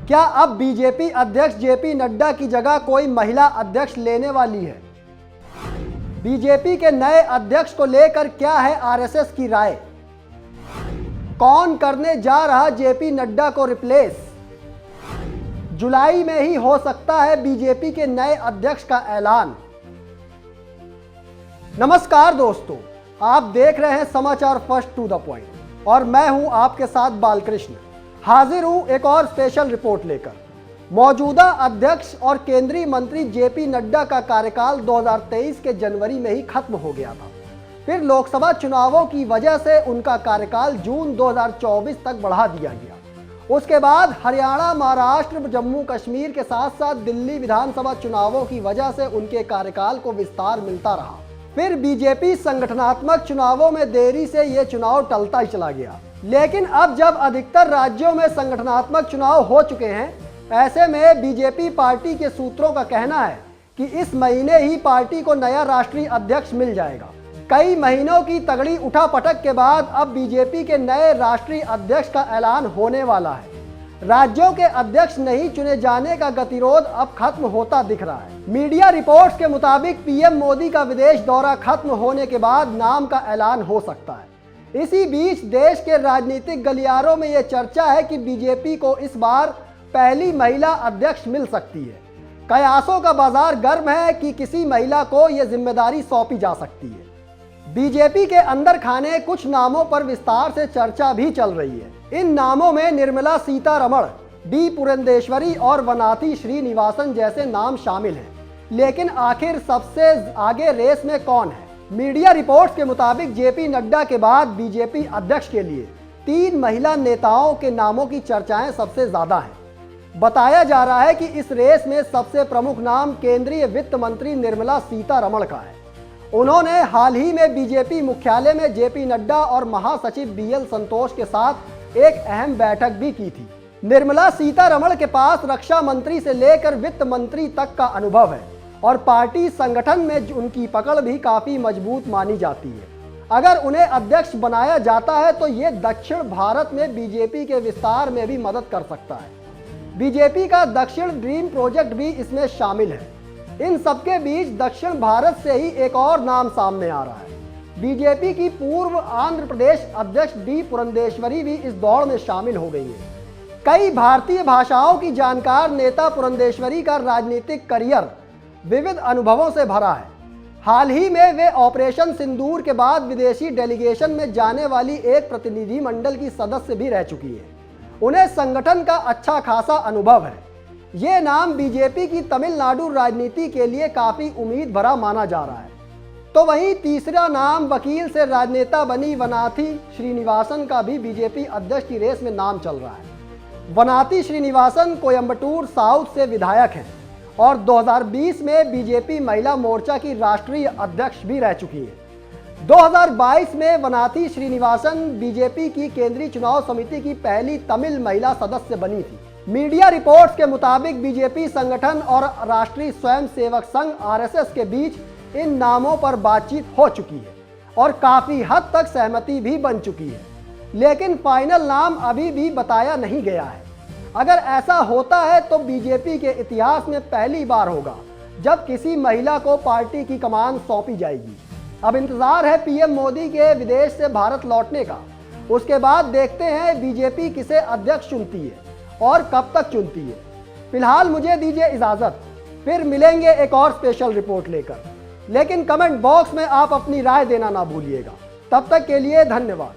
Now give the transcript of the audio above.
क्या अब बीजेपी अध्यक्ष जेपी नड्डा की जगह कोई महिला अध्यक्ष लेने वाली है? बीजेपी के नए अध्यक्ष को लेकर क्या है आरएसएस की राय? कौन करने जा रहा जेपी नड्डा को रिप्लेस? जुलाई में ही हो सकता है बीजेपी के नए अध्यक्ष का ऐलान। नमस्कार दोस्तों, आप देख रहे हैं समाचार फर्स्ट टू द पॉइंट और मैं हूं आपके साथ बालकृष्ण। हाजिर हूं एक और स्पेशल रिपोर्ट लेकर। मौजूदा अध्यक्ष और केंद्रीय मंत्री जेपी नड्डा का कार्यकाल 2023 के जनवरी में ही खत्म हो गया था। फिर लोकसभा चुनावों की वजह से उनका कार्यकाल जून 2024 तक बढ़ा दिया गया। उसके बाद हरियाणा, महाराष्ट्र, जम्मू कश्मीर के साथ साथ दिल्ली विधानसभा चुनावों की वजह से उनके कार्यकाल को विस्तार मिलता रहा। फिर बीजेपी संगठनात्मक चुनावों में देरी से ये चुनाव टलता ही चला गया। लेकिन अब जब अधिकतर राज्यों में संगठनात्मक चुनाव हो चुके हैं, ऐसे में बीजेपी पार्टी के सूत्रों का कहना है कि इस महीने ही पार्टी को नया राष्ट्रीय अध्यक्ष मिल जाएगा। कई महीनों की तगड़ी उठापटक के बाद अब बीजेपी के नए राष्ट्रीय अध्यक्ष का ऐलान होने वाला है। राज्यों के अध्यक्ष नहीं चुने जाने का गतिरोध अब खत्म होता दिख रहा है। मीडिया रिपोर्ट्स के मुताबिक पीएम मोदी का विदेश दौरा खत्म होने के बाद नाम का ऐलान हो सकता है। इसी बीच देश के राजनीतिक गलियारों में यह चर्चा है कि बीजेपी को इस बार पहली महिला अध्यक्ष मिल सकती है। कयासों का बाजार गर्म है कि किसी महिला को यह जिम्मेदारी सौंपी जा सकती है। बीजेपी के अंदर खाने कुछ नामों पर विस्तार से चर्चा भी चल रही है। इन नामों में निर्मला सीतारमण, डी पुरंदेश्वरी और वनाथी श्रीनिवासन जैसे नाम शामिल हैं। लेकिन आखिर सबसे आगे रेस में कौन है? मीडिया रिपोर्ट्स के मुताबिक जेपी नड्डा के बाद बीजेपी अध्यक्ष के लिए 3 महिला नेताओं के नामों की चर्चाएं सबसे ज्यादा हैं। बताया जा रहा है कि इस रेस में सबसे प्रमुख नाम केंद्रीय वित्त मंत्री निर्मला सीतारमण का है। उन्होंने हाल ही में बीजेपी मुख्यालय में जेपी नड्डा और महासचिव बीएल संतोष के साथ एक अहम बैठक भी की थी। निर्मला सीतारमण के पास रक्षा मंत्री से लेकर वित्त मंत्री तक का अनुभव है और पार्टी संगठन में उनकी पकड़ भी काफी मजबूत मानी जाती है। अगर उन्हें अध्यक्ष बनाया जाता है तो ये दक्षिण भारत में बीजेपी के विस्तार में भी मदद कर सकता है। बीजेपी का दक्षिण ड्रीम प्रोजेक्ट भी इसमें शामिल है। इन सबके बीच दक्षिण भारत से ही एक और नाम सामने आ रहा है। बीजेपी की पूर्व आंध्र प्रदेश अध्यक्ष डी पुरंदेश्वरी भी इस दौड़ में शामिल हो गई है। कई भारतीय भाषाओं की जानकार नेता पुरंदेश्वरी का राजनीतिक करियर विविध अनुभवों से भरा है। हाल ही में वे ऑपरेशन सिंदूर के बाद विदेशी डेलीगेशन में जाने वाली एक प्रतिनिधि मंडल की सदस्य भी रह चुकी है। उन्हें संगठन का अच्छा खासा अनुभव है। ये नाम बीजेपी की तमिलनाडु राजनीति के लिए काफी उम्मीद भरा माना जा रहा है। तो वहीं तीसरा नाम वकील से राजनेता बनी वनाथी श्रीनिवासन का भी बीजेपी अध्यक्ष की रेस में नाम चल रहा है। वनाथी श्रीनिवासन कोयम्बटूर साउथ से विधायक हैं और 2020 में बीजेपी महिला मोर्चा की राष्ट्रीय अध्यक्ष भी रह चुकी है। 2022 में वनाथी श्रीनिवासन बीजेपी की केंद्रीय चुनाव समिति की पहली तमिल महिला सदस्य बनी थी। मीडिया रिपोर्ट्स के मुताबिक बीजेपी संगठन और राष्ट्रीय स्वयंसेवक संघ आरएसएस के बीच इन नामों पर बातचीत हो चुकी है और काफी हद तक सहमति भी बन चुकी है। लेकिन फाइनल नाम अभी भी बताया नहीं गया है। अगर ऐसा होता है तो बीजेपी के इतिहास में पहली बार होगा जब किसी महिला को पार्टी की कमान सौंपी जाएगी। अब इंतजार है पीएम मोदी के विदेश से भारत लौटने का। उसके बाद देखते हैं बीजेपी किसे अध्यक्ष चुनती है और कब तक चुनती है। फिलहाल मुझे दीजिए इजाजत, फिर मिलेंगे एक और स्पेशल रिपोर्ट लेकर। लेकिन कमेंट बॉक्स में आप अपनी राय देना ना भूलिएगा। तब तक के लिए धन्यवाद।